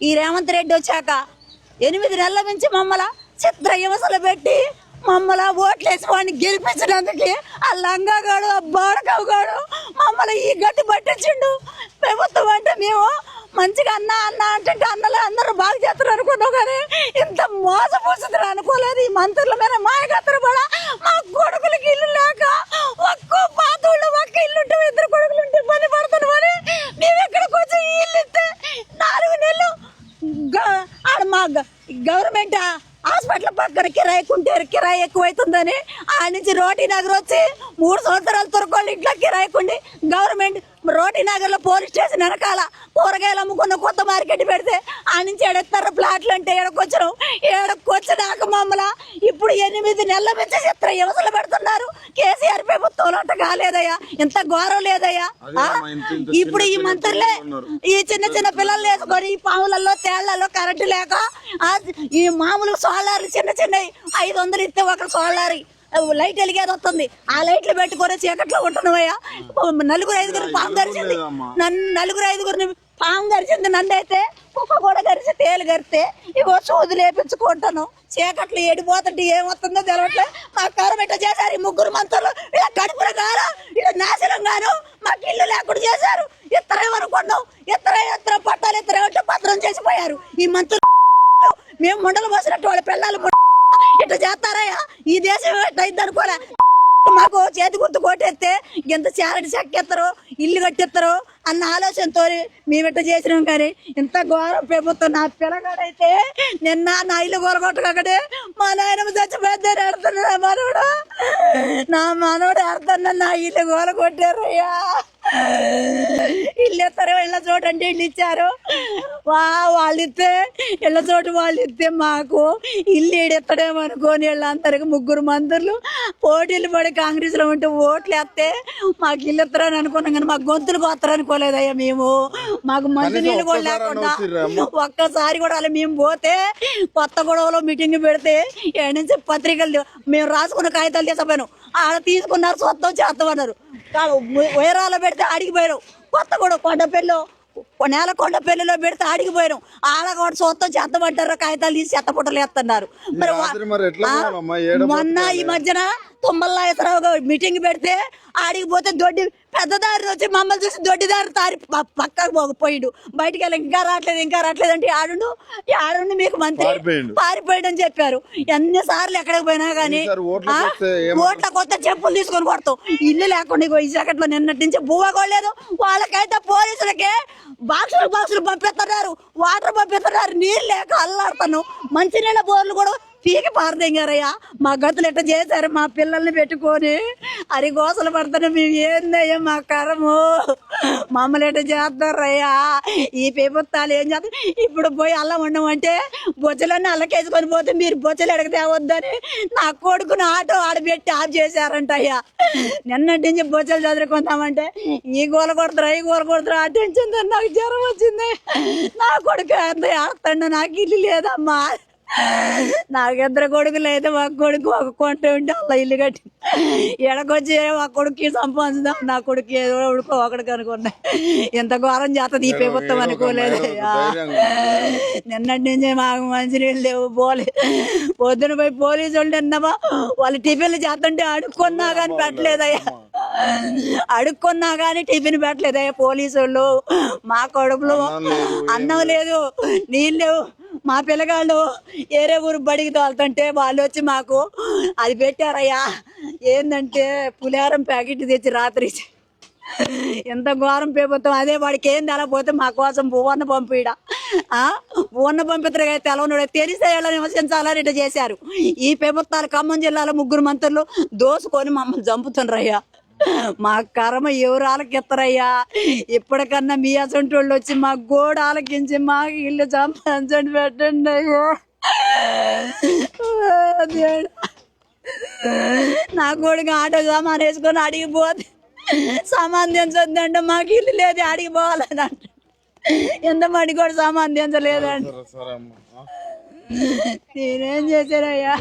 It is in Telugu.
ఈ రేవంత్ రెడ్డి వచ్చాక 8 నెలల నుంచి మమ్మల్ని చిత్ర హింసలు పెట్టి మమ్మల్ని ఓట్లేసి వాడిని గెలిపించడానికి ఆ లంగాగాడు ఆ బాడకవుగాడు మమ్మల్ని ఈ గట్టి పట్టించిండు. ప్రభుత్వం అంటే మేము మంచిగా అన్న అన్న అంటే అన్నలు అందరూ బాగా చేస్తారు అనుకున్నాం, కానీ ఇంత మోసపోతున్నారు అనుకోలేదు. ఈ మంత్రుల మీద మాయకత్తరు కూడా మా కొడుకులకి ఇల్లు లేక ఒక్క పాతోళ్ళు ఒక్క ఇల్లు ఉంటే 2 కొడుకులు ఉంటే ఇబ్బంది పడుతున్నాం అని మేము ఇక్కడికి వచ్చి ఇల్లు ఇస్తే 4 నెలలు ఆడ మా గవర్నమెంట్ హాస్పిటల్ పక్కన కిరాయి ఎక్కువైతుందని ఆ నుంచి రోటీ నగర్ వచ్చి 3 సంవత్సరాలు తొరకోళ్ళు ఇంట్లో కిరాయికుండి గవర్నమెంట్ రోటీ నగర్లో పోలీస్ స్టేషన్ వెనకాల కూరగాయలు అమ్ముకున్న కొత్త మార్కెట్ పెడితే ఆ నుంచి ఎడెత్తారు ప్లాట్లు అంటే ఏడకొచ్చినాక మమ్మల్ని ఇప్పుడు 8 నెలల నుంచి చిత్ర హింసలు పెడుతున్నారు. కేసీఆర్ ప్రభుత్వంలో అంట కాలేదయ్యా, ఇంత ఘోరం లేదయ్యా. ఇప్పుడు ఈ మంత్రులే ఈ చిన్న పిల్లలు వేసుకొని ఈ పాములలో తేళ్లలో కరెంటు లేక ఈ మామూలు సోలార్లు చిన్నవి 500 ఇస్తే ఒక సోలార్ లైట్ వెలిగేది వస్తుంది. ఆ లైట్లు పెట్టుకొని చీకట్లో ఉంటున్నావయ్యా. 4-5 పాము గరిచింది పాము గరిచింది. నన్ను అయితే కుక్క కూడా గరిచి తేలు గరిస్తే ఇగో సూది లేపించుకుంటాను. చీకట్లు ఏడిపోతుంటే ఏమొస్తుందో తెలవట్లే. మా గవర్నమెంట్ చేశారు ఈ 3 మంత్రులు. ఇలా కడుపుల గారు ఇలా నాశనం గాను మాకు ఇల్లు లేకుండా చేశారు. ఇత్తరేమనుకున్నాం, ఇత్తర పట్టాలు ఇత్తరేమంటే భద్రం చేసిపోయారు ఈ మంత్రులు. మేము ముండలు పోసినట్టు వాళ్ళ పిల్లలు ఇట్లా చేస్తారయ్యా. ఈ దేశం ఎట్లయింది అనుకోలే. మాకు చేతి గుర్తు కొట్టేస్తే ఎంత చారటి చెక్కేస్తారో ఇల్లు కట్టిస్తారో అన్న ఆలోచనతో మేము ఇట్లా చేసినాం. కానీ ఇంత ఘోరం ప్రభుత్వం. నా పిల్లగాడైతే నిన్న నా ఇల్లు గోలగొట్టకడే మా నాయనమ్మ చచ్చిపోద్దని ఆడుతున్నా మనోడు. నా మనోడు ఆడుతున్నా నా ఇల్లు గోలగొట్టారయ్యా. ఇల్లు ఇస్తారు ఇళ్ళ చోటు అంటే ఇల్లు ఇచ్చారు. వాళ్ళు ఇస్తే ఇళ్ళ చోటు వాళ్ళు ఇస్తే మాకు ఇల్లు ఏడెత్తడేమో అనుకోని వీళ్ళందరికి 3 మంత్రులు పోటీలు పడి కాంగ్రెస్ లో ఉంటే ఓట్లు వేస్తే మాకు ఇల్లు ఇస్తారని అనుకున్నాం. కానీ మాకు గొంతులు పోతారు అనుకోలేదయ్యా. మేము మాకు మంచి నీళ్ళు కూడా లేకుండా ఒక్కసారి కూడా అలా మేము పోతే కొత్త గొడవలో మీటింగ్ పెడితే ఏడు నుంచి పత్రికలు మేము రాసుకున్న కాగితాలు తీసుకుపోయాను. ఆడ తీసుకున్నారు సొంతం చేస్తామన్నారు. వైరాలో పెడితే అడిగిపోయారు. కొత్త కూడా కొండపల్లిలో పెడితే అడిగిపోయారు. ఆడ కూడా సొంతం చెత్తబడ్డారు. కాగితాలు తీసి చెత్తపుట్టలు వేస్తున్నారు. మరి మొన్న ఈ మధ్యన తుమ్మలరావు మీటింగ్ పెడితే ఆడిగిపోతే దొడ్డి పెద్ద దారి వచ్చి మమ్మల్ని చూసి దొడ్డి దారి తారి పక్కకు పోయిండు. బయటికి వెళ్ళి ఇంకా రావట్లేదు అంటే ఆడుండి మీకు మంత్రి పారిపోయాడు అని చెప్పారు. ఎన్నిసార్లు ఎక్కడికి పోయినా కానీ ఓట్ల కొత్త చెప్పులు తీసుకొని కొడతాం. ఇల్లు లేకుండా ఈ జాకెట్లో నిన్నటి నుంచి బువ్వ కొడలేదు. వాళ్ళకైతే పోలీసులకే బాక్సులు పంపిస్తున్నారు, వాటర్ పంపిస్తున్నారు. నీళ్ళు లేక అల్లాడుతాను. మంచినీళ్ళ బోర్లు కూడా పీకి పారదెంగారయ్యా. మా గతులు ఎట్లా చేశారు మా పిల్లల్ని పెట్టుకొని అరిగోసలు పడతాను. మేము ఏందయ్యా మా కరము, మమ్మల్ని ఎట్లా చేస్తారయ్యా ఈ ప్రభుత్వాలు ఏం చేస్తారు. ఇప్పుడు పోయి అల్లం ఉండమంటే బొచ్చలన్నీ అల్లకేసుకొని పోతే మీరు బొచ్చలు ఎడక తేవద్దని నా కొడుకుని ఆటో ఆడబెట్టి ఆఫ్ చేశారంట అయ్యా. నిన్నటి నుంచి బొచ్చలు చదువుకుందామంటే ఈ గోల కొడతారు ఆ టెన్షన్ నాకు జ్వరం వచ్చింది. నా కొడుకు అంత ఆడుతాడు. నాకు ఇల్లు లేదమ్మా. నాకు 2 కొడుకులు అయితే ఒక కొడుకు ఒక కొంట ఉంటే అలా ఇల్లు కట్టి ఎడకొచ్చి ఒక కొడుకు సంపాదించుదాం. నా కొడుకు ఏదో ఉడుకో ఒకడికి అనుకున్నా. ఎంత ఘోరం చేస్తుంది ఈ ప్రభుత్వం అనుకోలేదు. నిన్నటి నుంచి మాకు మంచినీళ్ళు లేవు. పొద్దున పోయి పోలీసు వాళ్ళు నిన్నమా వాళ్ళు టిఫిన్లు చేస్తుంటే అడుక్కున్నా కానీ పెట్టలేదయ్యా. అడుక్కున్నా కానీ టిఫిన్ పెట్టలేదయ్యా పోలీసు వాళ్ళు. మా కొడుకులు అన్నం లేదు, నీళ్ళు లేవు. మా పిల్లగాళ్ళు ఏరే ఊరు బడికి తోలుతుంటే వాళ్ళు వచ్చి మాకు అది పెట్టారయ్యా. ఏంటంటే పులిహారం ప్యాకెట్ తెచ్చి రాత్రి. ఎంత ఘోరం ప్రభుత్వం. అదే వాడికి ఏం తెలపోతే మా కోసం పువ్వన్న పంపిడా పువ్వన్న పంపిస్తారు. తెలవనుడు తెలిసే ఎలా నివసించాలని ఇట్లా చేశారు ఈ ప్రభుత్వాలు. ఖమ్మం జిల్లాలో 3 మంత్రులు దోసుకొని మమ్మల్ని చంపుతుండ్రయ్యా. మా కర్మ ఎవరు ఆలకిస్తారయ్యా. ఇప్పటికన్నా మీ అసంటి వాళ్ళు వచ్చి మా గోడ ఆలకించి మాకు ఇల్లు సంపాదించండి పెట్టండి అయ్యా. నా కొడుకు ఆటో సామాన్ వేసుకొని అడిగిపోతే సామాన్ దించొద్దంటే మాకు ఇల్లు లేదు అడిగిపోవాలని అంట. ఎంత మడి కూడా సామాన్ దించలేదండి. నేనేం చేశారయ్యా.